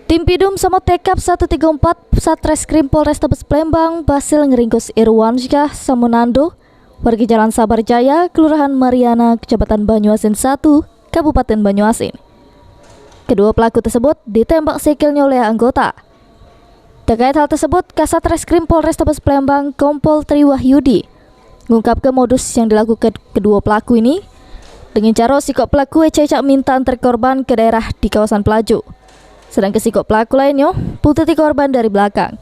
Tim Pidum sama Tekap 134 Satreskrim Polrestabes Palembang berhasil ngeringkus Irwansyah Samunando, warga Jalan Sabar Jaya, Kelurahan Mariana, Kecamatan Banyuasin 1, Kabupaten Banyuasin. Kedua pelaku tersebut ditembak sikilnya oleh anggota. Terkait hal tersebut, Kasat Reskrim Polrestabes Palembang Kompol Triwahyudi mengungkapkan modus yang dilakukan kedua pelaku ini dengan cara sikok pelaku cecak minta antar korban ke daerah di kawasan Pelaju. Sedangkan sikok pelaku lainnya buntuti korban dari belakang.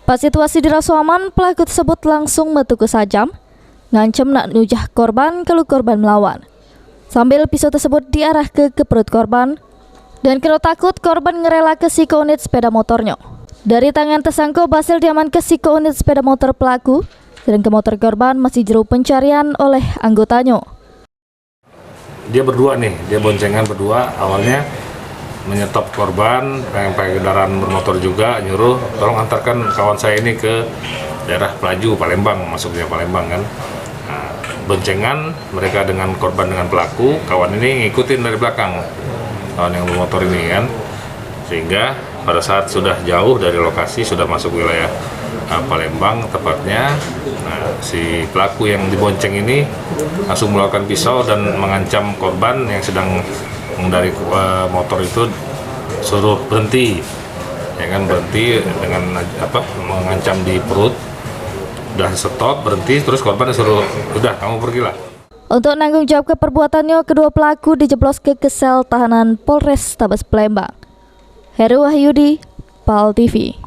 Pas situasi dirasa aman, pelaku tersebut langsung metuku sajam, ngancam nak nujah korban kalau korban melawan. Sambil pisau tersebut diarah ke perut korban, dan kena takut korban ngerela ke siko unit sepeda motornya. Dari tangan tersangka berhasil diamankan siko unit sepeda motor pelaku, sedangkan motor korban masih jero pencarian oleh anggotanya. Dia berdua nih, dia boncengan berdua, awalnya menyetop korban, pengen pakai kendaraan bermotor juga, nyuruh tolong antarkan kawan saya ini ke daerah Pelaju, Palembang, masuknya Palembang kan. Nah, boncengan mereka dengan korban dengan pelaku, kawan ini ngikutin dari belakang, kawan yang bermotor ini kan. Sehingga pada saat sudah jauh dari lokasi, sudah masuk wilayah Palembang tepatnya, nah, si pelaku yang dibonceng ini langsung melakukan pisau dan mengancam korban yang sedang mengendari motor itu, suruh berhenti, ya kan, berhenti dengan mengancam di perut. Udah stop, berhenti, terus korban suruh udah kamu pergilah. Untuk menanggung jawab ke perbuatannya, kedua pelaku dijeblos ke sel tahanan Polrestabes Palembang. Heru Wahyudi, PAL TV.